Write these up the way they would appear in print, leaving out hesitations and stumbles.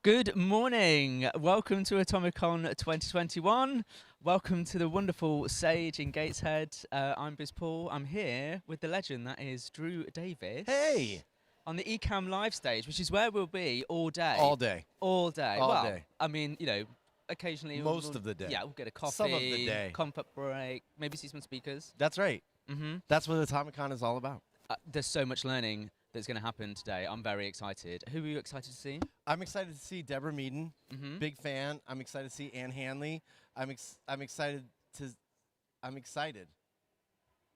Good morning. Welcome to ATOMICON 2021. Welcome to the wonderful Sage in Gateshead. I'm BizPaul. I'm here with the legend that is Drew Davis. Hey! On the Ecamm live stage, which is where we'll be all day. All day. All day. All well, day. I mean, you know, occasionally. Most of the day. Yeah, we'll get a coffee. Some of the day. Comfort break. Maybe see some speakers. That's right. Mm-hmm. That's what ATOMICON is all about. There's so much learning that's going to happen today. I'm very excited. Who are you excited to see? I'm excited to see Deborah Meaden. Mm-hmm. Big fan. I'm excited to see Ann Hanley. I'm excited.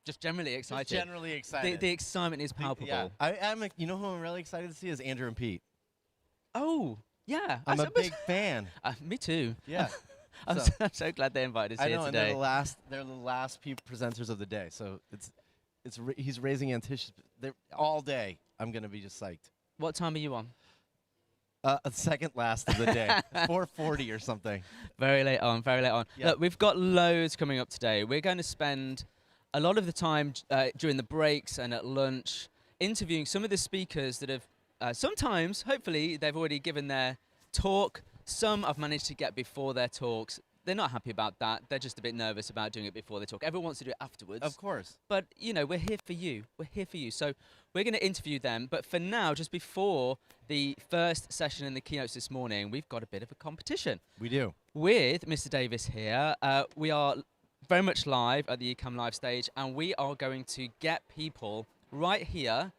Just generally excited. Just generally excited. The excitement is palpable. Yeah. You know who I'm really excited to see is Andrew and Pete. Oh, yeah. I'm a big fan. Me too. Yeah. I'm so glad they invited us here today. today. And they're the last presenters of the day. So he's raising anticipation. All day, I'm going to be just psyched. What time are you on? Second last of the day. 4:40 or something. Very late on, very late on. Yep. Look, we've got loads coming up today. We're going to spend a lot of the time during the breaks and at lunch interviewing some of the speakers that have sometimes, hopefully, they've already given their talk. Some I've managed to get before their talks. They're not happy about that. They're just a bit nervous about doing it before they talk. Everyone wants to do it afterwards. Of course. But, you know, we're here for you. We're here for you. So we're going to interview them. But for now, just before the first session in the keynotes this morning, we've got a bit of a competition. We do. With Mr. Davis here, we are very much live at the Ecamm live stage, and we are going to get people right here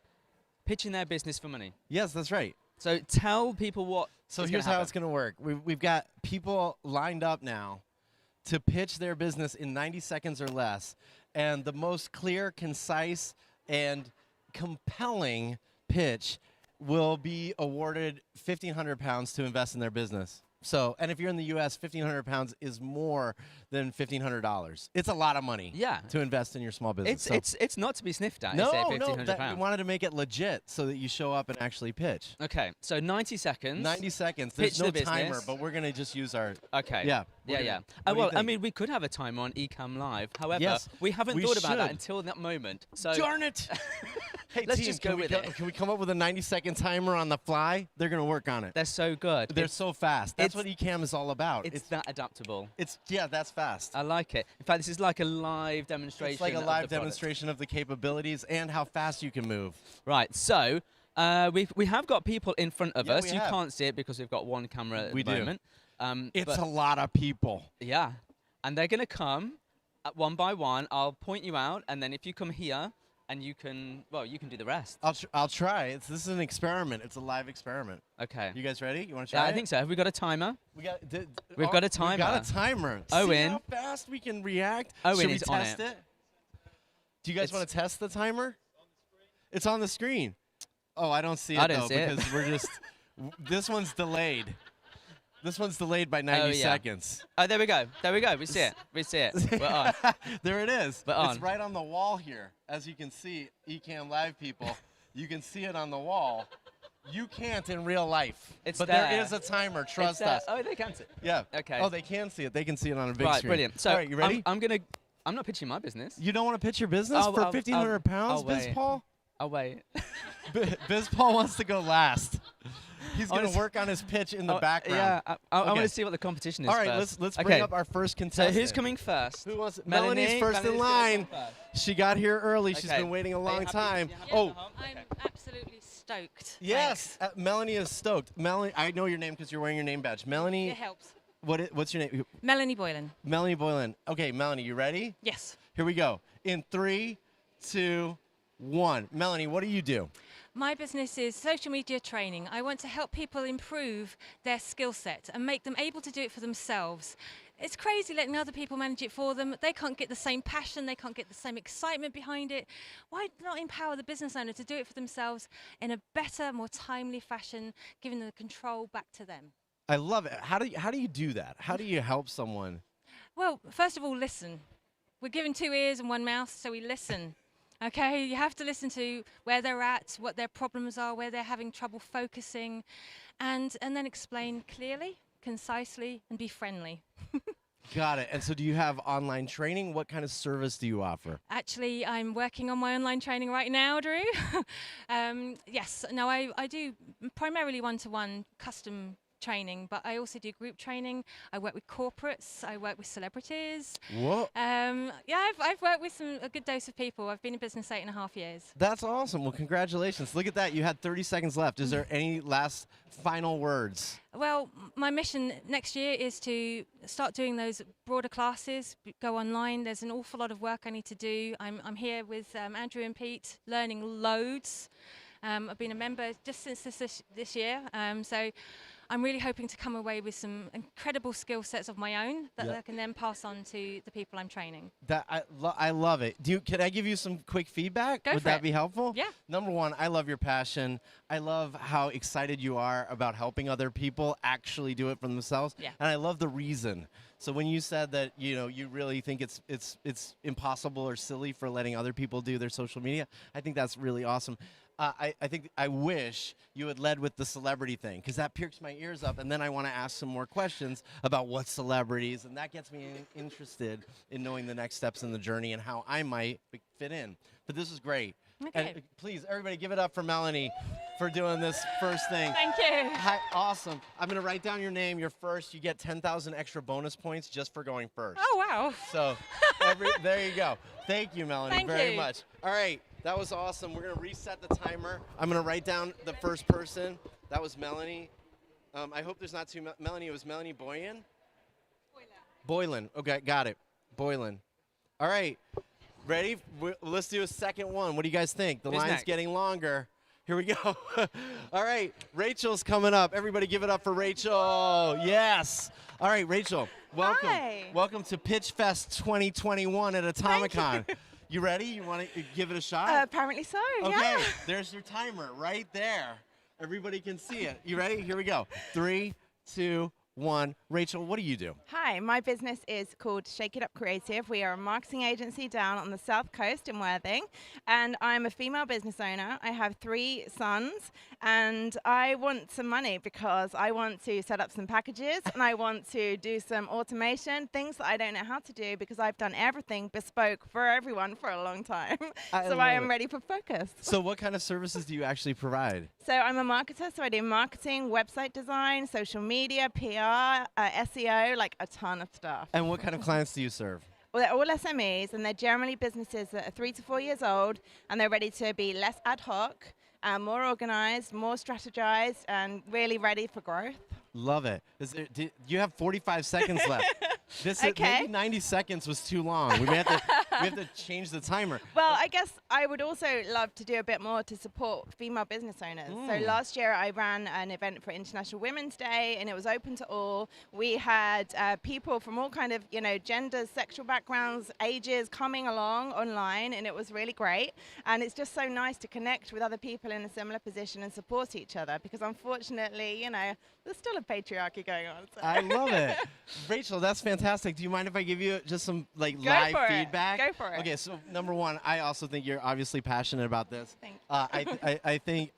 pitching their business for money. Yes, that's right. So tell people what. So here's how it's going to work. We've got people lined up now to pitch their business in 90 seconds or less. And the most clear, concise, and compelling pitch will be awarded £1,500 to invest in their business. So, and if you're in the U.S., £1,500 is more than $1,500. It's a lot of money. To invest in your small business. It's not to be sniffed at. No, is it, we wanted to make it legit so that you show up and actually pitch. Okay, so 90 seconds. 90 seconds. There's no timer, but we're going to just use our. Okay. Yeah. Well, I mean, we could have a timer on Ecamm Live. However, we haven't thought about that until that moment. So darn it! Hey, let's team, just go with it. Can we come up with a 90-second timer on the fly? They're going to work on it. They're so good. They're so fast. That's what Ecamm is all about. It's that adaptable. That's fast. I like it. In fact, this is like a live demonstration. It's like a live demonstration of the capabilities and how fast you can move. Right. So we have got people in front of us. You have. can't see it because we've got one camera at the moment. It's a lot of people. Yeah. And they're going to come one by one. I'll point you out, and then if you come here, and you can do the rest. I'll try. This is an experiment. It's a live experiment. Okay. You guys ready? You want to try? Yeah, I think so. Have we got a timer? We've got a timer. We've got a timer. Owen. See how fast we can react? Owen Should we is test on it? Do you guys want to test the timer? It's on the screen. Oh, I don't see it though because we're just. This one's delayed. This one's delayed by 90 seconds. Oh, there we go. There we go. We see it. We see it. We're on. There it is. We're on. It's right on the wall here. As you can see, Ecamm Live people, you can see it on the wall. You can't in real life. But there is a timer. Trust us. Oh, they can see it. Yeah. Okay. Oh, they can see it. They can see it on a big screen. Right, brilliant. So all right, you ready? I'm not pitching my business. You don't want to pitch your business for £1,500, BizPaul? I'll wait. BizPaul wants to go last. He's going to work on his pitch in the background. Yeah, I want to see what the competition is. All right, let's bring up our first contestant. So who's coming first? Who wants? Melanie's first in line. She got here early. She's been waiting a long time. I'm absolutely stoked. Yes, Melanie is stoked. Melanie, I know your name because you're wearing your name badge. Melanie. It helps. What's your name? Melanie Boylan. Melanie Boylan. Okay, Melanie, you ready? Yes. Here we go. In 3, 2, 1. Melanie, what do you do? My business is social media training. I want to help people improve their skill set and make them able to do it for themselves. It's crazy letting other people manage it for them. They can't get the same passion, they can't get the same excitement behind it. Why not empower the business owner to do it for themselves in a better, more timely fashion, giving the control back to them? I love it. How do you do that? How do you help someone? Well, first of all, listen. We're given 2 ears and 1 mouth, so we listen. Okay, you have to listen to where they're at, what their problems are, where they're having trouble focusing, and then explain clearly, concisely, and be friendly. Got it. And so do you have online training? What kind of service do you offer? Actually, I'm working on my online training right now, Drew. Yes, no, I do primarily one-to-one custom training, but I also do group training. I work with corporates. I work with celebrities. Whoa. Yeah, I've worked with a good dose of people. I've been in business 8.5 years. That's awesome. Well, congratulations. Look at that. You had 30 seconds left. Is there any last final words? Well, my mission next year is to start doing those broader classes, go online. There's an awful lot of work I need to do. I'm here with Andrew and Pete, learning loads. I've been a member just since this year, so I'm really hoping to come away with some incredible skill sets of my own that I can then pass on to the people I'm training. That I love it. Can I give you some quick feedback? Go Would for that it. be helpful? Yeah. Number one, I love your passion. I love how excited you are about helping other people actually do it for themselves. Yeah. And I love the reason. So when you said that, you really think it's impossible or silly for letting other people do their social media, I think that's really awesome. I wish you had led with the celebrity thing, because that perks my ears up, and then I want to ask some more questions about what celebrities, and that gets me interested in knowing the next steps in the journey and how I might fit in. But this is great. Okay. And please, everybody, give it up for Melanie for doing this first thing. Thank you. Hi, awesome. I'm going to write down your name. You're first. You get 10,000 extra bonus points just for going first. Oh, wow. So there you go. Thank you, Melanie, Thank very you. much. All right. That was awesome. We're going to reset the timer. I'm going to write down the first person. That was Melanie. I hope there's not two Melanie. It was Melanie Boylan? Boylan. Okay, got it. Boylan. All right. Ready? Let's do a second one. What do you guys think? The Who's line's next? getting longer. Here we go. All right. Rachel's coming up. Everybody give it up for Rachel. Yes. All right, Rachel. Welcome. Hi. Welcome to Pitch Fest 2021 at ATOMICON. You ready? You want to give it a shot? Apparently so, Okay, yeah. there's your timer right there. Everybody can see it. You ready? Here we go. 3, 2, 1. Rachel, what do you do? Hi, my business is called Shake It Up Creative. We are a marketing agency down on the South Coast in Worthing, and I'm a female business owner. I have 3 sons, and I want some money because I want to set up some packages, and I want to do some automation, things that I don't know how to do because I've done everything bespoke for everyone for a long time. I So love I am it. ready for focus. So what kind of services do you actually provide? So I'm a marketer, so I do marketing, website design, social media, PR, SEO, like a ton of stuff. And what kind of clients do you serve? Well, they're all SMEs, and they're generally businesses that are 3 to 4 years old, and they're ready to be less ad hoc, more organized, more strategized, and really ready for growth. Love it. You have 45 seconds left. Okay. Maybe 90 seconds was too long. We have to change the timer. Well, I guess I would also love to do a bit more to support female business owners. So last year I ran an event for International Women's Day, and it was open to all. We had people from all kind of, genders, sexual backgrounds, ages coming along online, and it was really great. And it's just so nice to connect with other people in a similar position and support each other, because unfortunately, there's still a patriarchy going on. So. I love it. Rachel, that's fantastic. Do you mind if I give you just some live for it. feedback? Go for it. Okay, so number one, I also think you're obviously passionate about this. Thank I think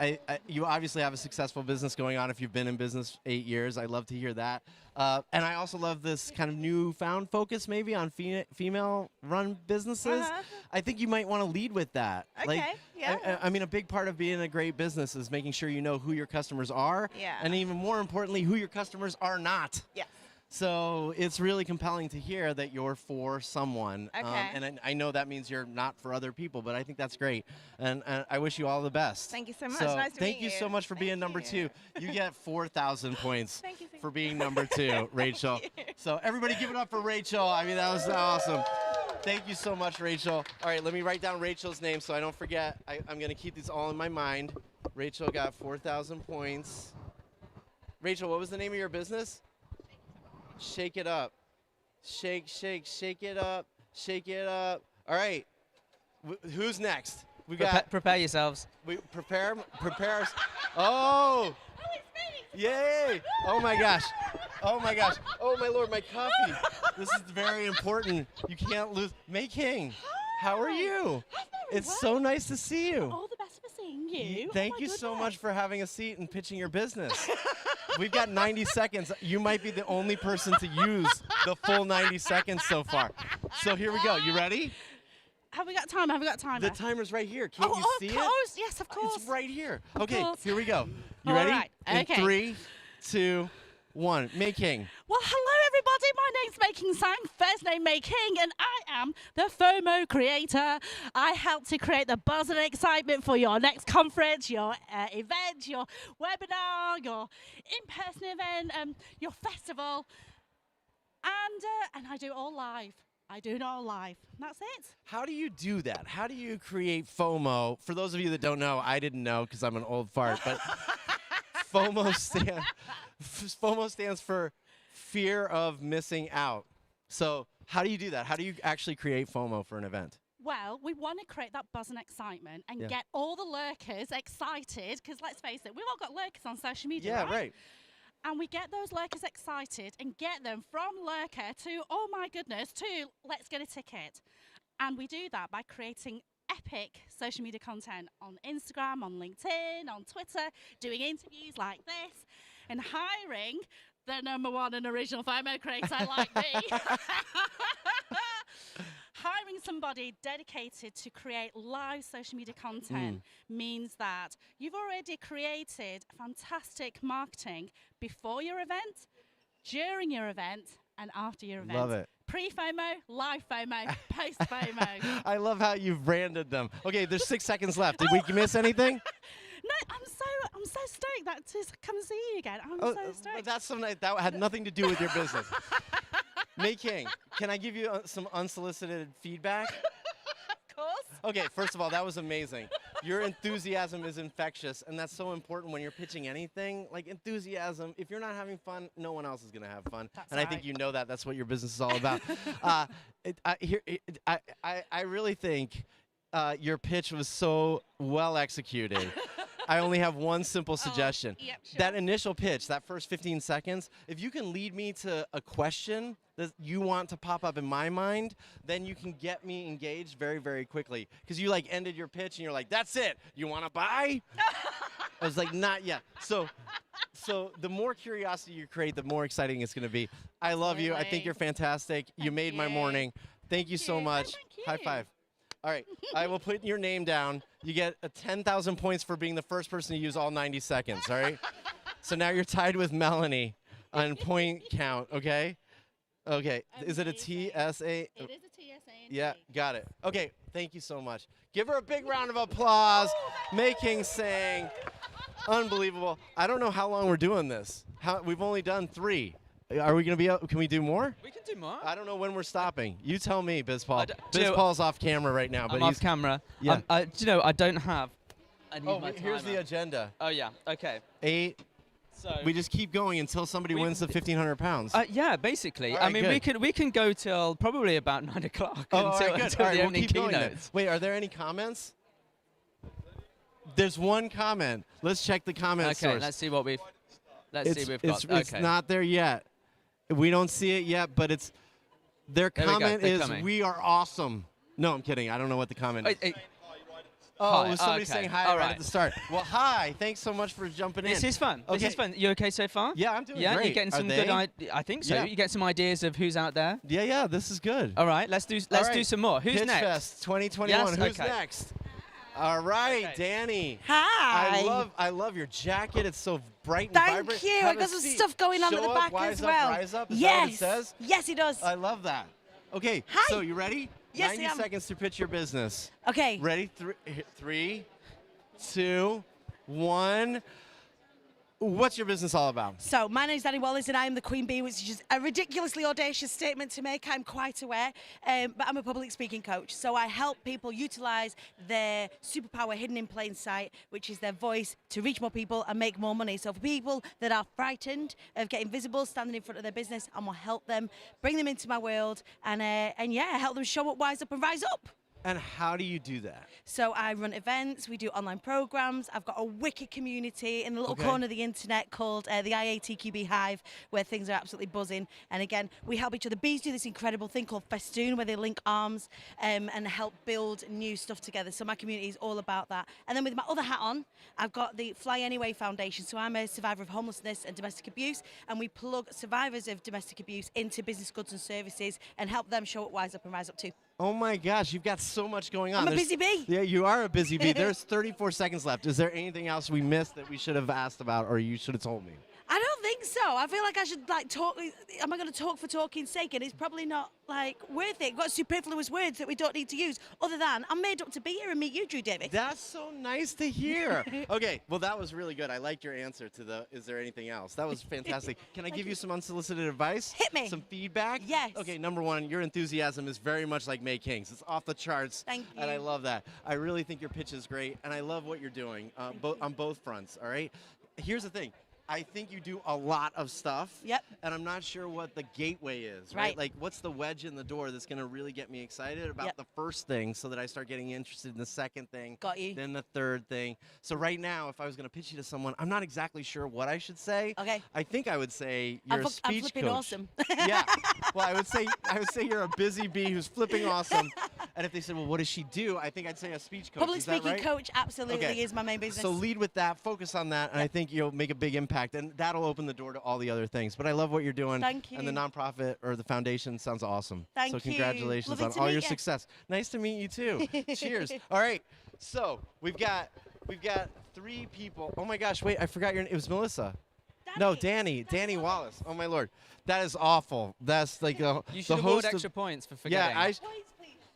you obviously have a successful business going on if you've been in business 8 years. I love to hear that. And I also love this kind of newfound focus maybe on female-run businesses. I think you might want to lead with that. Okay, yeah. I mean, a big part of being a great business is making sure you know who your customers are. Yeah. And even more importantly, who your customers are not. Yes. So it's really compelling to hear that you're for someone. Okay. And I know that means you're not for other people, but I think that's great. And I wish you all the best. Thank you so much. So Nice to thank meet you you. so much for being number 2. You get 4,000 points Thank you. for being number 2, Rachel. So everybody give it up for Rachel. I mean, that was awesome. Thank you so much, Rachel. All right, let me write down Rachel's name so I don't forget. I'm going to keep these all in my mind. Rachel got 4,000 points. Rachel, what was the name of your business? Shake it up. Shake it up. Shake it up. All right. Who's next? We got. Prepare yourselves. We prepare. Oh. Yay! Oh my gosh. Oh my gosh. Oh my Lord, my coffee. This is very important. You can't lose. May King, how are you? It's so nice to see you. All the best for seeing you. Thank you so much for having a seat and pitching your business. We've got 90 seconds. You might be the only person to use the full 90 seconds so far. So here we go. You ready? Have we got time? Have we got time? The timer's right here. Can't you see of it? course. Yes, of course. It's right here. Of Okay, course. here we go. You All ready? right. In Okay. 3, 2, 1. May King. Well, hello everybody. My name's May King Sang, first name May King, and I am the FOMO creator. I help to create the buzz and excitement for your next conference, your event, your webinar, your in-person event, your festival, and I do it all live. I do it all live. That's it. How do you do that? How do you create FOMO? For those of you that don't know, I didn't know because I'm an old fart, but FOMO stands for fear of missing out. So how do you do that? How do you actually create FOMO for an event? Well, we want to create that buzz and excitement and get all the lurkers excited, because let's face it, we've all got lurkers on social media, Yeah, right. And we get those lurkers excited and get them from lurker to, oh my goodness, to let's get a ticket. And we do that by creating epic social media content on Instagram, on LinkedIn, on Twitter, doing interviews like this, and hiring the #1 and original FOMO creator like me. Hiring somebody dedicated to create live social media content means that you've already created fantastic marketing before your event, during your event, and after your event. Love it. Pre-FOMO, live FOMO, post-FOMO. I love how you've branded them. Okay, there's 6 seconds left. Did we miss anything? No, I'm so stoked that to come and see you again. I'm so stoked. But that's something that had nothing to do with your business. May King, can I give you some unsolicited feedback? Of course. Okay, first of all, that was amazing. Your enthusiasm is infectious, and that's so important when you're pitching anything. Like enthusiasm, if you're not having fun, no one else is going to have fun. That's and I right. think you know that. That's what your business is all about. I really think your pitch was so well executed. I only have one simple suggestion. Yep, sure. That initial pitch, that first 15 seconds, if you can lead me to a question that you want to pop up in my mind, then you can get me engaged very, very quickly. Because you like ended your pitch and you're like, that's it. You want to buy? I was like, not yet. So the more curiosity you create, the more exciting it's going to be. I love you. I think you're fantastic. You made my morning. Thank you so much. Thank you. High five. All right, I will put your name down. You get 10,000 points for being the first person to use all 90 seconds, all right? So now you're tied with Melanie on point count, okay? Okay, is it a TSA? It is a TSA. Yeah, got it. Okay, thank you so much. Give her a big round of applause. May King Sang. Unbelievable. I don't know how long we're doing this. We've only done 3. Are we going to be can we do more? We can do more. I don't know when we're stopping. You tell me, BizPaul. do you know- BizPaul's off camera right now, but I'm off camera. Yeah. Do you know, I don't have. I need my here's the timer. agenda. Oh, yeah. Okay. 8. So. We just keep going until somebody wins the 1,500 pounds. Yeah, basically. All I right, mean, good. we can go till probably about 9 o'clock all until, right, good. until All right, the we'll opening keep going then. keynotes. Wait, are there any comments? There's one comment. Let's check the comment Okay, source. let's see what we've. Let's see what we've got. It's not there yet. We don't see it yet, but it's. Their There we go, comment they're is, coming. "We are awesome." No, I'm kidding. I don't know what the comment is. Wait, Oh, Hi, it was somebody okay, saying hi all right right. at the start. Well, hi. Thanks so much for jumping in. This is fun. This Okay. is fun. You okay so far? Yeah, I'm doing Yeah, great. you're getting Are some they? good ideas. I think so. Yeah. You get some ideas of who's out there. Yeah, this is good. All right, let's do right. some more. Who's Pitch next? Fest 2021. Yes, Who's okay. next? All right, Okay. Danny. Hi. I love your jacket. It's so bright and Thank vibrant. you. Have I've got a some seat. stuff going on at Show the up, back wise as up, well. rise up. Is yes. that what it says? Yes, it does. I love that. Okay, Hi. so you ready? Yes, 90 I am. seconds to pitch your business. Okay. Ready? 3, 2, 1. What's your business all about? So, my name's Danny Wallace and I am the Queen Bee, which is just a ridiculously audacious statement to make, I'm quite aware. But I'm a public speaking coach. So I help people utilize their superpower hidden in plain sight, which is their voice, to reach more people and make more money. So for people that are frightened of getting visible, standing in front of their business, I'm going to help them, bring them into my world, and yeah, help them show up, wise up, and rise up. And how do you do that? So I run events, we do online programs. I've got a wicked community in the little Okay. corner of the internet called the IATQB Hive, where things are absolutely buzzing. And again, we help each other. Bees do this incredible thing called Festoon, where they link arms and help build new stuff together. So my community is all about that. And then with my other hat on, I've got the Fly Anyway Foundation. So I'm a survivor of homelessness and domestic abuse, and we plug survivors of domestic abuse into business, goods and services and help them show up, wise up and rise up too. Oh my gosh, you've got so much going on. I'm a busy bee. Yeah, you are a busy bee. There's 34 seconds left. Is there anything else we missed that we should have asked about or you should have told me? I don't think think so. I feel like I should like talk. Am I going to talk for talking's sake? And it's probably not like worth it. We've got superfluous words that we don't need to use. Other than I'm made up to be here and meet you, Drew Davis. That's so nice to hear. Okay, well that was really good. I liked your answer to the is there anything else? That was fantastic. Can I give you some unsolicited advice? Hit me. Some feedback? Yes. Okay, number one, your enthusiasm is very much like May King's. It's off the charts. Thank you. And I love that. I really think your pitch is great, and I love what you're doing on both fronts, all right? Here's the thing. I think you do a lot of stuff. Yep. And I'm not sure what the gateway is, right? Like, what's the wedge in the door that's going to really get me excited about the first thing so that I start getting interested in the second thing. Got you. Then the third thing. So right now, if I was going to pitch you to someone, I'm not exactly sure what I should say. Okay. I think I would say you're a speech I'm flipping coach. awesome. Yeah. Well, I would say you're a busy bee who's flipping awesome. And if they said, well, what does she do? I think I'd say a speech coach. Public Is that speaking right? coach absolutely is my main business. So lead with that, focus on that, and I think you'll make a big impact, and that'll open the door to all the other things. But I love what you're doing. Thank you. And the nonprofit or the foundation sounds awesome. Thank so you. congratulations Lovely on to all meet your you. success. Nice to meet you too. Cheers. All right. So we've got 3 people. Oh my gosh, wait, I forgot your name. It was Melissa. No, Danny Wallace. Oh my Lord. That is awful. That's like You the should award host extra of, points for forgetting. Yeah,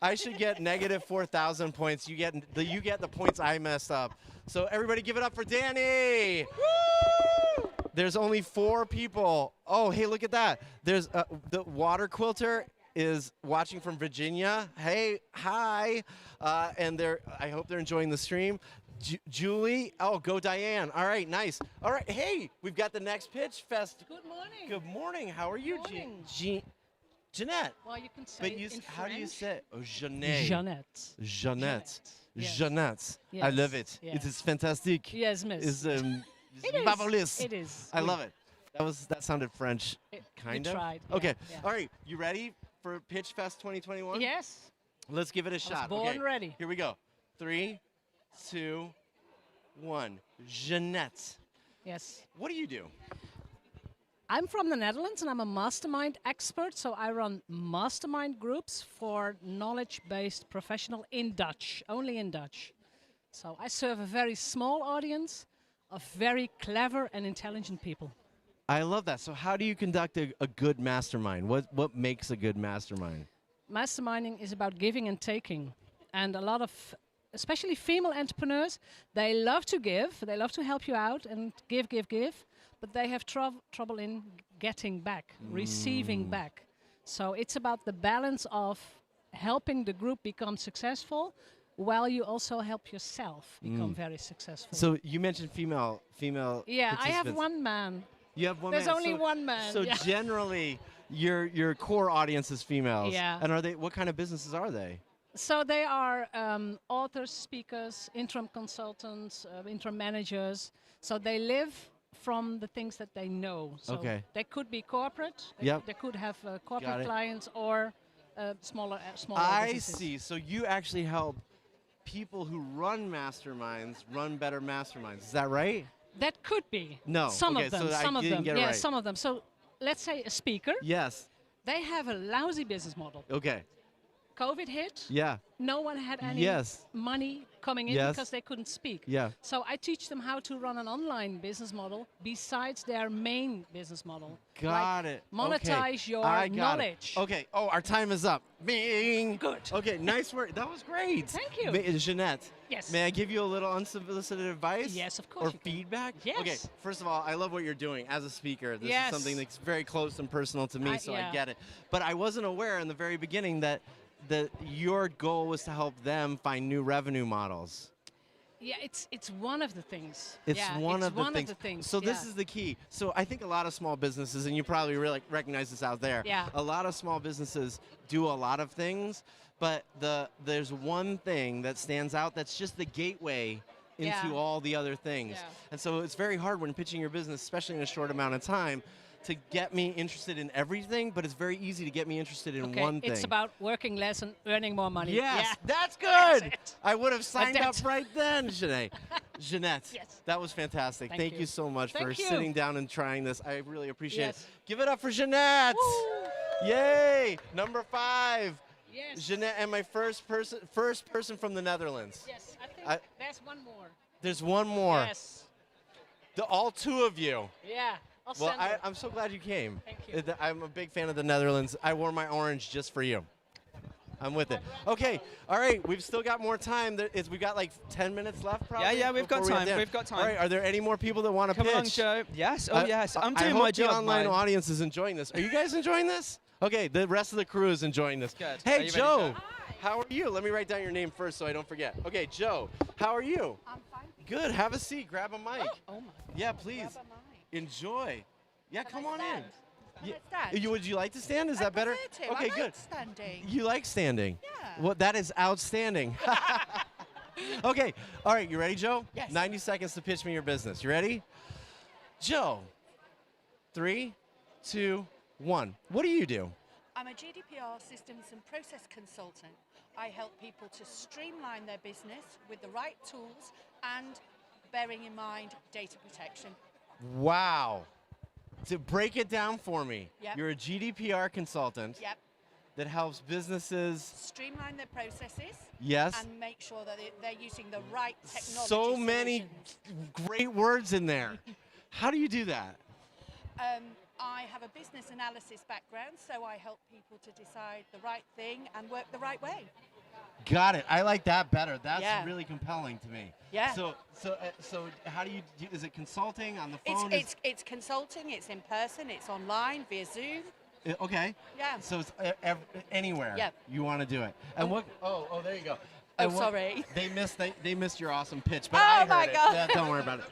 I should get negative 4,000 points. You get the points I messed up. So everybody give it up for Danny. Woo! There's only 4 people. Oh, hey, look at that. There's the water quilter is watching from Virginia. Hey, hi. And I hope they're enjoying the stream. Julie, oh, go Diane. All right, nice. All right, hey, we've got the next pitch fest. Good morning. Good morning. How are you, Good morning. Jeanette? Well, you can say But it in how do you French. say it? Oh, Jeanette. Jeanette. Jeanette. Yes. Jeanette. I Yes. love it. Yes. It is fantastic. Yes, miss. It's It is. marvelous. It is. I love it. That sounded French, kind we of. tried, yeah, Okay. yeah. All right. You ready for Pitch Fest 2021? Yes. Let's give it a I was shot. born okay. ready. Here we go. 3, 2, 1. Jeanette. Yes. What do you do? I'm from the Netherlands and I'm a mastermind expert. So I run mastermind groups for knowledge-based professional in Dutch, only in Dutch. So I serve a very small audience of very clever and intelligent people. I love that. So how do you conduct a good mastermind? What makes a good mastermind? Masterminding is about giving and taking. And a lot of, especially female entrepreneurs, they love to give, they love to help you out and give, but they have trouble in getting back, receiving back. So it's about the balance of helping the group become successful while you also help yourself become very successful. So you mentioned female yeah, I have participants. one man. You have one There's man. only one man. So yeah. generally, your core audience is females. Yeah. And what kind of businesses are they? So they are authors, speakers, interim consultants, interim managers. So they live from the things that they know. So Okay. they could be corporate. Yep. They could have Got corporate it. clients or smaller I businesses. see. So you actually help people who run masterminds run better masterminds. Is that right? That could be. No. Some Okay, of them. so I some of didn't them. get it Yeah, right. some of them. So let's say a speaker. Yes. They have a lousy business model. Okay. COVID hit. Yeah. No one had any Yes. money coming in Yes. because they couldn't speak. Yeah. So I teach them how to run an online business model besides their main business model. Got Like it. Monetize Okay. your I got knowledge. It. Okay. Oh, our time is up. Bing. Good. Okay. Nice work. That was great. Thank you. Jeanette. Yes. May I give you a little unsolicited advice? Yes, of course Or you can. feedback? Yes. Okay. First of all, I love what you're doing as a speaker. This Yes. is something that's very close and personal to me, so I yeah. get it. But I wasn't aware in the very beginning that your goal was to help them find new revenue models. Yeah, it's one of the things. It's yeah, one it's of the one things. Of the things. So this yeah. is the key. So I think a lot of small businesses, and you probably really recognize this out there. Yeah. A lot of small businesses do a lot of things, but there's one thing that stands out that's just the gateway into Yeah. all the other things. Yeah. And so it's very hard when pitching your business, especially in a short amount of time, to get me interested in everything, but it's very easy to get me interested in Okay, one thing. it's about working less and earning more money. Yes, Yeah. that's good. it. I would have signed up that's- right then, Jeanette. Jeanette, Yes. that was fantastic. Thank you you. so much for Thank you. sitting down and trying this. I really appreciate Yes. it. Give it up for Jeanette. Woo. Yay, number 5. Yes. Jeanette, and my first person from the Netherlands. Yes, I think I- there's one more. There's one more. Yes. All 2 of you. Yeah. I'll Well, send it. I'm so glad you came. Thank you. I'm a big fan of the Netherlands. I wore my orange just for you. I'm with it. Okay, all right, we've still got more time. We've got like 10 minutes left, probably. Yeah, we've got before we time. have We've got time. All right, are there any more people that want to Come pitch? along, Joe. Yes. Oh, yes. I'm doing I hope my job. the online mine. audience is enjoying this. Are you guys enjoying this? Okay, the rest of the crew is enjoying this. Good. Are Hey, you ready, Joe. Joe? How are you? Let me write down your name first so I don't forget. Okay, Joe. How are you? I'm fine. Good. Have a seat. Grab a mic. Oh my. Yeah, please. Grab a mic. Enjoy. Yeah, come I on stand? in. Can I stand? Would you like to stand? Is I that better? prefer to. Okay, I good. like standing. You like standing? Yeah. Well, that is outstanding. Okay. All right. You ready, Joe? Yes. 90 seconds to pitch me your business. You ready? Joe. 3, 2, 1. What do you do? I'm a GDPR systems and process consultant. I help people to streamline their business with the right tools and bearing in mind data protection. Wow. To break it down for me, Yep. you're a GDPR consultant Yep. that helps businesses. Streamline their processes Yes. and make sure that they're using the right technology So many solutions. great words in there. How do you do that? I have a business analysis background, so I help people to decide the right thing and work the right way. Got it. I like that better. That's Yeah. really compelling to me. Yeah. So how do you do? Is it consulting on the phone? It's consulting, it's in person, it's online, via Zoom. Okay. Yeah. So it's anywhere. Yeah. You want to do it. And what? Oh, there you go. Oh, And what- sorry. They missed your awesome pitch, but Oh I heard my it. God. Yeah, don't worry about it.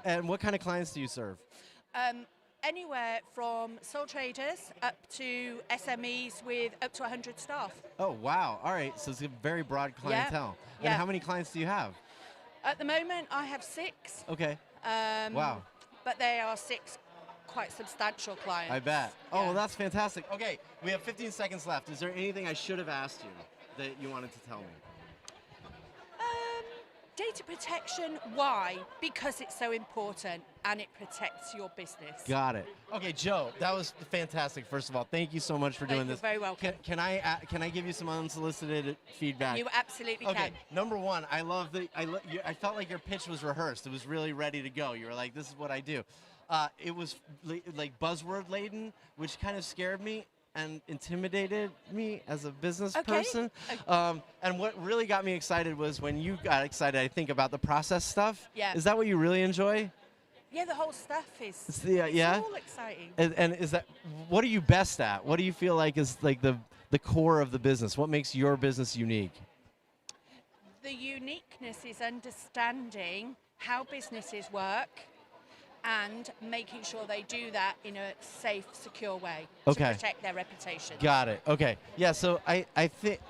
And what kind of clients do you serve? Anywhere from sole traders up to SMEs with up to 100 staff. Oh wow! All right, so it's a very broad clientele. And Yeah. how many clients do you have? At the moment, I have 6. Okay. Wow. But they are 6 quite substantial clients. I bet. Oh, Yeah. well, that's fantastic. Okay, we have 15 seconds left. Is there anything I should have asked you that you wanted to tell me? Data protection, why? Because it's so important and it protects your business. Got it. Okay, Joe, that was fantastic. First of all, thank you so much for doing You're this. very welcome. Can I give you some unsolicited feedback? You absolutely Okay, can. number one, I felt like your pitch was rehearsed. It was really ready to go. You were like, this is what I do. It was like buzzword laden, which kind of scared me and intimidated me as a business person. And what really got me excited was when you got excited, I think, about the process stuff. Yeah. Is that what you really enjoy? Yeah, the whole stuff is It's yeah? all exciting. And is that, what are you best at? What do you feel like is like the core of the business? What makes your business unique? The uniqueness is understanding how businesses work and making sure they do that in a safe, secure way Okay. to protect their reputation. Got it. Okay. Yeah. So I think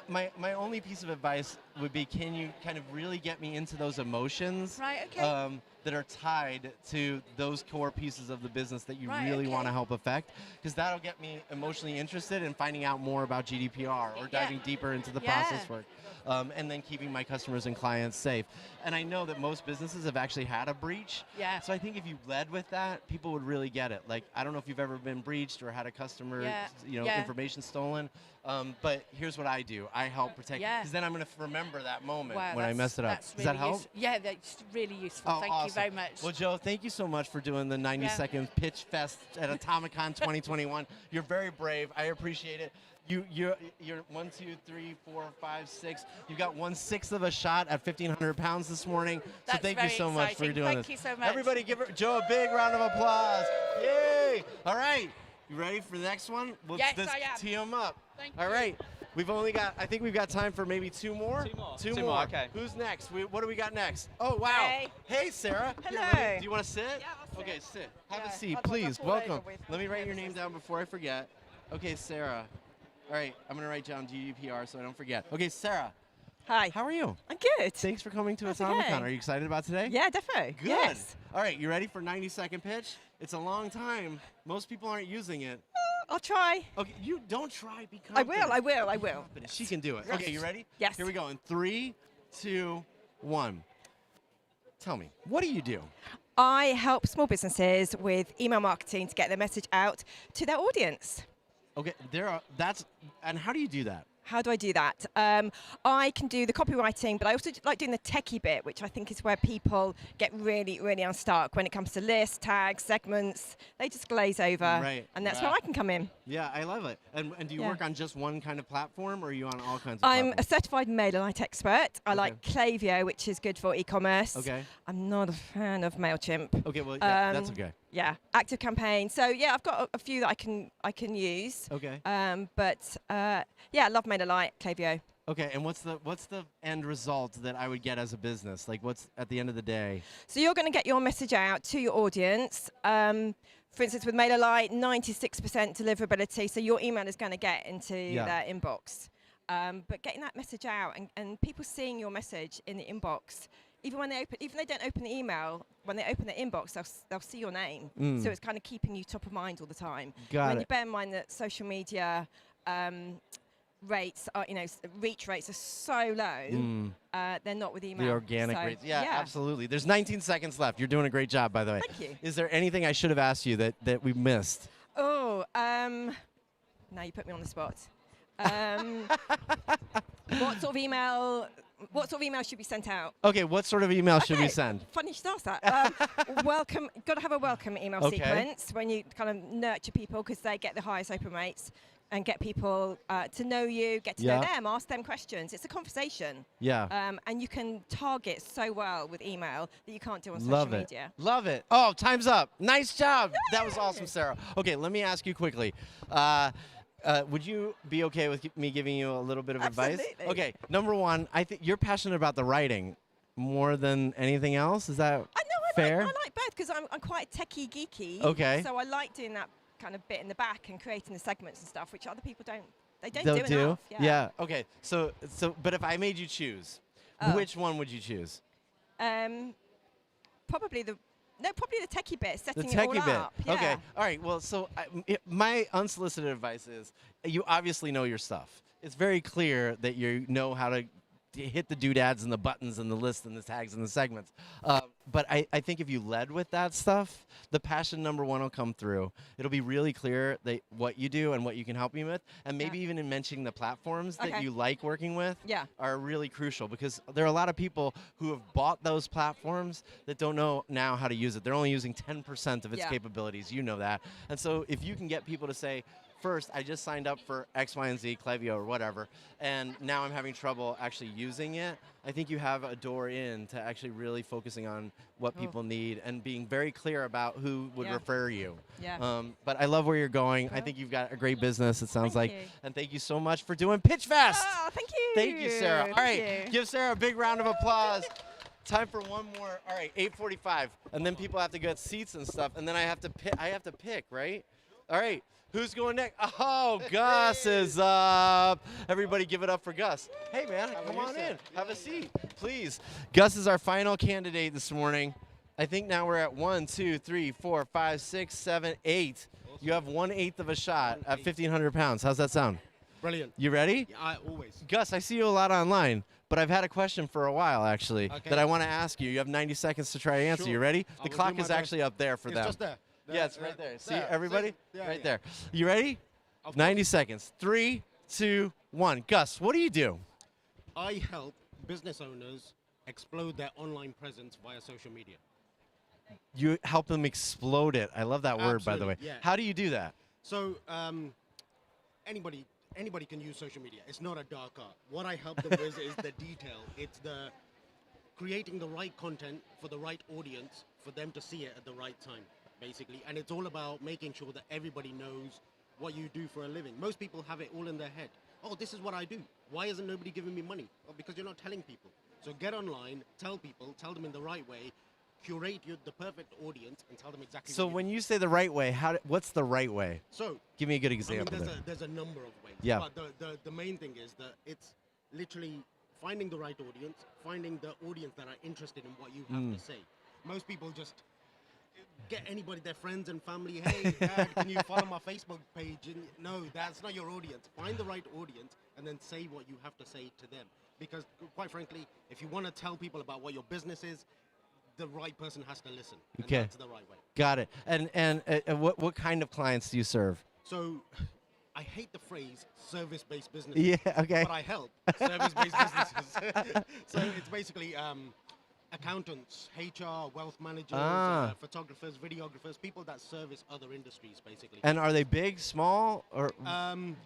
my only piece of advice would be, can you kind of really get me into those emotions? Right, okay. That are tied to those core pieces of the business that you Right, really want to okay. help affect, because that'll get me emotionally interested in finding out more about GDPR or Yeah. diving deeper into the Yeah. process work, and then keeping my customers and clients safe. And I know that most businesses have actually had a breach. Yeah. So I think if you led with that, people would really get it. Like, I don't know if you've ever been breached or had a customer, Yeah. information information stolen. But here's what I do. I help protect, Yeah. because then I'm going to remember that moment Wow, when I that's- mess it up. that's Does that really help? Yeah, that's really useful. Oh, Thank awesome. you very much. Well, Joe, thank you so much for doing the 90-second pitch fest at ATOMICON 2021. You're very brave. I appreciate it. You're 1, 2, 3, 4, 5, 6. You've got 1/6 of a shot at 1,500 pounds this morning. So That's thank you very so much for exciting. doing Thank this. you so much. Everybody give Joe a big round of applause. Yay! All right. You ready for the next one? Yes, Let's I am. tee them up. Thank All you. right. I think we've got time for maybe 2 more. Two Two more. more, okay. Who's next? What do we got next? Oh, wow. Hey. Hey, Sarah. Here, Hello. do you want to sit? Yeah, I'll sit. Okay, sit. Have a Yeah, seat, I'd like please. to fall over Welcome. with Let me write your name nervousness. down before I forget. Okay, Sarah. All right, I'm going to write down GDPR so I don't forget. Okay, Sarah. Hi. How are you? I'm good. Thanks for coming to That's ATOMICON. okay. Are you excited about today? Yeah, definitely. Good. Yes. All right, you ready for 90-second pitch? It's a long time. Most people aren't using it. I'll try. Okay, you don't try. Be I confident. will. I will. Confident. She can do it. Yes. Okay, you ready? Yes. Here we go. In 3, 2, 1. Tell me, what do you do? I help small businesses with email marketing to get their message out to their audience. Okay, and how do you do that? How do I do that? I can do the copywriting, but I also like doing the techie bit, which I think is where people get really, really unstuck when it comes to lists, tags, segments. They just glaze over. Right. And that's where I can come in. Yeah, I love it. And do you Yeah. work on just one kind of platform, or are you on all kinds of I'm a platforms? certified MailerLite expert. I like Klaviyo, which is good for e-commerce. Okay. I'm not a fan of MailChimp. Okay, well, yeah, that's Um, okay. Yeah, Active Campaign. So yeah, I've got a few that I can use. Okay. Yeah, I love MailerLite, Klaviyo. Okay, and what's the end result that I would get as a business? Like, what's at the end of the day? So you're going to get your message out to your audience. For instance, with MailerLite, 96% deliverability. So your email is going to get into their inbox. But getting that message out and people seeing your message in the inbox, even if they don't open the email, when they open the inbox, they'll see your name. So it's kind of keeping you top of mind all the time. Got when it. you bear in mind that social media rates are, reach rates are so low, they're not with email. The organic So, rates. Yeah, absolutely. There's 19 seconds left. You're doing a great job, by the way. Thank you. Is there anything I should have asked you that we missed? Oh, now you put me on the spot. What sort of email should be sent out? Okay, what sort of email should we send? Funny you should ask that. Welcome. Got to have a welcome email sequence when you kind of nurture people because they get the highest open rates and get people to know you, get to know them, ask them questions. It's a conversation. Yeah. And you can target so well with email that you can't do on social media. Love it. Oh, time's up. Nice job. That was awesome, Sarah. Okay, let me ask you quickly. Would you be okay with me giving you a little bit of advice? Okay, number one, I think you're passionate about the writing more than anything else. Is that fair? I like both because I'm quite techie geeky. Okay. So I like doing that kind of bit in the back and creating the segments and stuff, which other people don't. They don't do enough. Yeah. Okay. So, but if I made you choose, which one would you choose? Probably the techie bit, setting The it all techie bit. up. Yeah. Okay. All right. Well, so my unsolicited advice is you obviously know your stuff. It's very clear that you know how to hit the doodads and the buttons and the lists and the tags and the segments. But I think if you led with that stuff, the passion number one will come through. It'll be really clear that what you do and what you can help me with, and maybe even in mentioning the platforms that you like working with are really crucial because there are a lot of people who have bought those platforms that don't know now how to use it. They're only using 10% of its capabilities. You know that. And so if you can get people to say, first, I just signed up for X, Y, and Z, Klaviyo or whatever, and now I'm having trouble actually using it. I think you have a door in to actually really focusing on what people need and being very clear about who would refer you. Yeah. But I love where you're going. I think you've got a great business, it sounds like. And thank you so much for doing Pitch Fest. Oh, thank you. Thank you, Sarah. All right, give Sarah a big round of applause. Time for one more. All right, 8:45, and then people have to get seats and stuff, and then I have to pick, right? All right. Who's going next? Oh, Gus is up. Everybody give it up for Gus. Hey, man, come on in. Have a seat, please. Gus is our final candidate this morning. I think now we're at 1, 2, 3, 4, 5, 6, 7, 8. You have 1/8 of a shot at 1,500 pounds. How's that sound? Brilliant. You ready? Yeah, always. Gus, I see you a lot online, but I've had a question for a while, actually, that I want to ask you. You have 90 seconds to try to answer. Sure. You ready? I The will clock do is my actually up there for them. It's just there. Yeah, it's right there. See, There. everybody? Yeah, right yeah. there. You ready? 90 seconds. 3, 2, 1. Gus, what do you do? I help business owners explode their online presence via social media. You help them explode it. I love that word, by the way. Absolutely, yeah. How do you do that? So anybody can use social media. It's not a dark art. What I help them with is the detail. It's the creating the right content for the right audience for them to see it at the right time, basically. And it's all about making sure that everybody knows what you do for a living. Most people have it all in their head. Oh, this is what I do. Why isn't nobody giving me money? Well, because you're not telling people. So get online, tell people, tell them in the right way, curate the perfect audience, and tell them exactly So what you when you say the right way, what's the right way? So give me a good example. I mean, there's a number of ways. Yeah. But the main thing is that it's literally finding the right audience, finding the audience that are interested in what you have to say. Most people just get anybody, their friends and family, hey, Dad, can you follow my Facebook page? And no, that's not your audience. Find the right audience and then say what you have to say to them. Because quite frankly, if you want to tell people about what your business is, the right person has to listen. Okay. And that's the right way. Got it. And what kind of clients do you serve? So I hate the phrase service-based businesses. Yeah, okay. But I help service-based businesses. So it's basically accountants, HR, wealth managers, photographers, videographers, people that service other industries, basically. And are they big, small, or?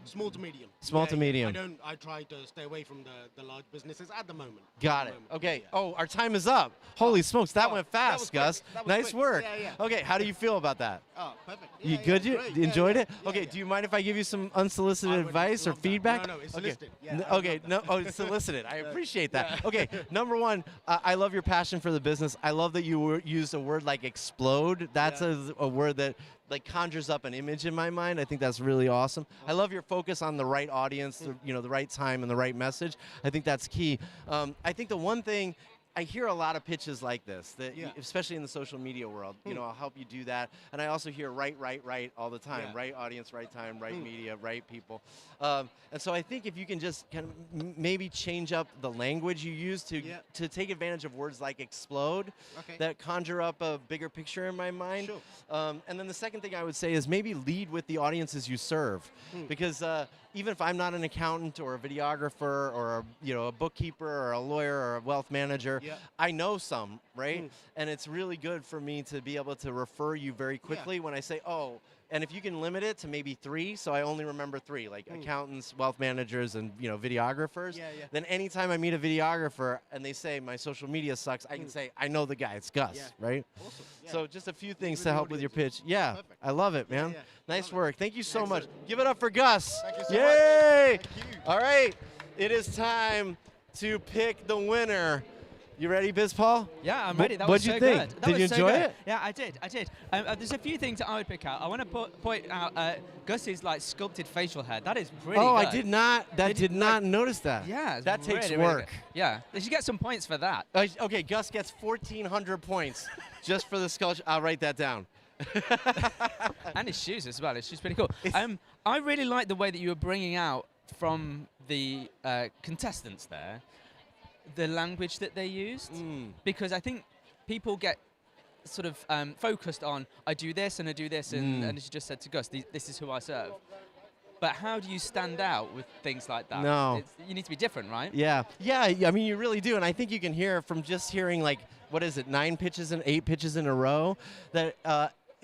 Small to medium. Small to medium. I try to stay away from the large businesses at the moment. Got it. Okay. Oh, our time is up. Holy smokes, that went fast, Gus. Nice work. Yeah, yeah. Okay, how do you feel about that? Oh, perfect. You good? You enjoyed it? Okay. Do you mind if I give you some unsolicited advice or feedback? No, it's solicited. Okay. Yeah, Okay. No. Oh, it's solicited. I appreciate that. Okay. Number one, I love your passion for the business. I love that you used a word like explode. That's a word that like conjures up an image in my mind. I think that's really awesome. I love your focus on the right audience, the right time and the right message. I think that's key. I think the one thing I hear a lot of pitches like this, that especially in the social media world. I'll help you do that. And I also hear right all the time. Yeah. Right audience, right time, right media, right people. And so I think if you can just kind of maybe change up the language you use to take advantage of words like explode, that conjure up a bigger picture in my mind. Sure. And then the second thing I would say is maybe lead with the audiences you serve. Because even if I'm not an accountant or a videographer or a bookkeeper or a lawyer or a wealth manager, I know some, right? And it's really good for me to be able to refer you very quickly when I say, oh, and if you can limit it to maybe 3, so I only remember 3, like accountants, wealth managers, and videographers, then anytime I meet a videographer and they say my social media sucks, I can say, I know the guy, it's Gus, right? Awesome. Yeah. So just a few things to help with your pitch. Yeah, Perfect. I love it, man. Nice work. Thank you so much. Excellent. Give it up for Gus. Thank you so Yay! much. Thank you. All right, it is time to pick the winner. You ready, BizPaul? Yeah, I'm ready. That What'd was you so think? good. That Did you was so enjoy good. it? Yeah, I did. There's a few things that I would pick out. I want to point out Gus's like sculpted facial hair. That is pretty good. I did not. Did not notice that. Yeah, it's that takes really, really work. good. Yeah, they should get some points for that. Okay, Gus gets 1,400 points just for the sculpture. I'll write that down. And his shoes as well. His shoes pretty cool. I really like the way that you were bringing out from the contestants there the language that they used, because I think people get sort of focused on I do this and I do this and as you just said to Gus, this is who I serve. But how do you stand out with things like that? No. You need to be different, right? Yeah. I mean, you really do, and I think you can hear from just hearing like, what is it, 8 pitches in a row, that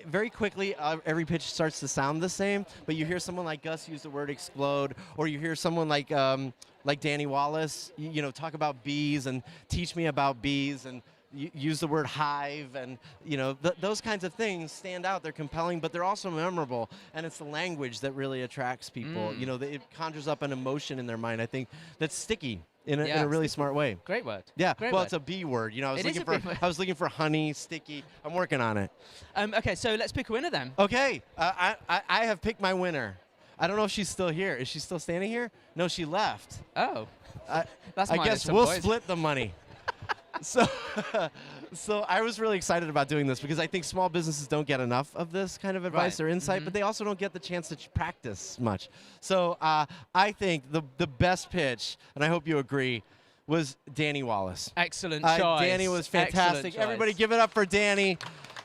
very quickly every pitch starts to sound the same, but you hear someone like Gus use the word explode, or you hear someone like Danny Wallace, talk about bees and teach me about bees, and use the word hive, and those kinds of things stand out. They're compelling, but they're also memorable, and it's the language that really attracts people. It conjures up an emotion in their mind, I think, that's sticky in a really smart way. Great word. Yeah. Great well, word. it's a B word. I I was looking for honey, sticky. I'm working on it. Okay, so let's pick a winner then. Okay. I have picked my winner. I don't know if she's still here. Is she still standing here? No, she left. Oh. That's I minus guess some we'll points. split the money. So I was really excited about doing this because I think small businesses don't get enough of this kind of advice or insight, but they also don't get the chance to practice much. So I think the best pitch, and I hope you agree, was Danny Wallace. Excellent choice. Danny was fantastic. Everybody give it up for Danny.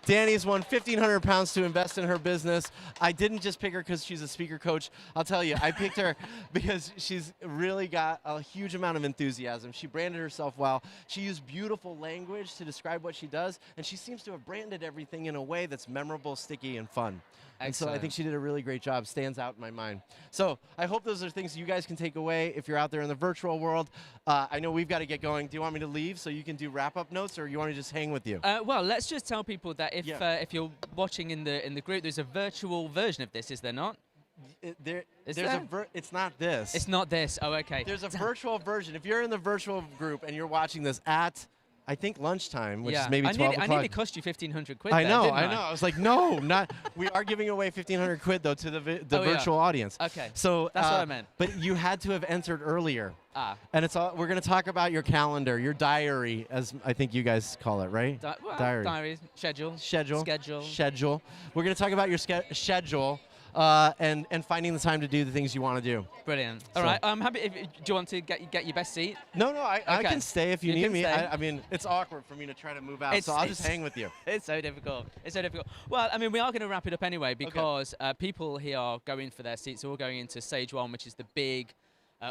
Danny's won 1,500 pounds to invest in her business. I didn't just pick her because she's a speaker coach. I'll tell you, I picked her because she's really got a huge amount of enthusiasm. She branded herself well. She used beautiful language to describe what she does, and she seems to have branded everything in a way that's memorable, sticky, and fun. And so I think she did a really great job. Stands out in my mind. So I hope those are things you guys can take away if you're out there in the virtual world. I know we've got to get going. Do you want me to leave so you can do wrap-up notes, or you want me to just hang with you? Well, let's just tell people that if you're watching in the group, there's a virtual version of this, is there not? It's not this. It's not this. Oh, okay. There's a virtual version. If you're in the virtual group and you're watching this at, I think, lunchtime, which is maybe 12 o'clock. I nearly cost you 1,500 quid. I there, know. didn't I was like, no, not. We are giving away 1,500 quid though to the virtual audience. Okay. So that's what I meant. But you had to have entered earlier. Ah. And it's all. We're going to talk about your calendar, your diary, as I think you guys call it, right? Diary. Schedule. Schedule. We're going to talk about your schedule. and finding the time to do the things you want to do. Brilliant. So- All right, I'm happy. Do you want to get your best seat? No, I Okay. can stay if you You need can me. stay. I mean, it's awkward for me to try to move out, so I'll just hang with you. It's so difficult. It's so difficult. Well, I mean, we are going to wrap it up anyway because people here are going for their seats. They're all going into stage 1, which is the big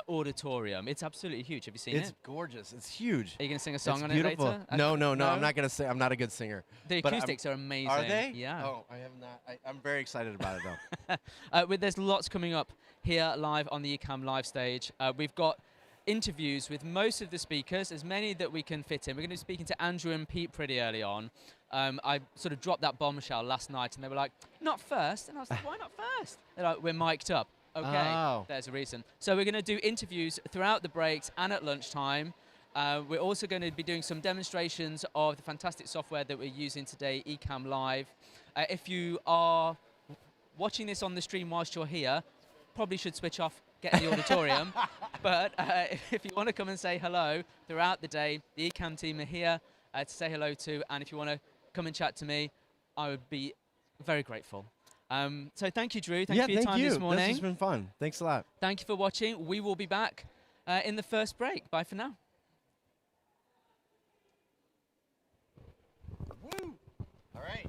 auditorium. It's absolutely huge. Have you seen It's it? gorgeous. It's huge. Are you going to sing a song on beautiful. it later? No, I'm not going to sing. I'm not a good singer. The but acoustics are amazing. Are they? Yeah. Oh, I have not. I'm very excited about it, though. There's lots coming up here live on the Ecamm live stage. We've got interviews with most of the speakers, as many that we can fit in. We're going to be speaking to Andrew and Pete pretty early on. I sort of dropped that bombshell last night, and they were like, "Not first," and I was like, "Why not first?" They're like, "We're mic'd up." Okay, Oh. there's a reason. So we're going to do interviews throughout the breaks and at lunchtime. We're also going to be doing some demonstrations of the fantastic software that we're using today, Ecamm Live. If you are watching this on the stream whilst you're here, probably should switch off, get in the auditorium. But if you want to come and say hello throughout the day, the Ecamm team are here to say hello to. And if you want to come and chat to me, I would be very grateful. So thank you, Drew. Thank you for your time this morning. This has been fun. Thanks a lot. Thank you for watching. We will be back in the first break. Bye for now. Woo! All right.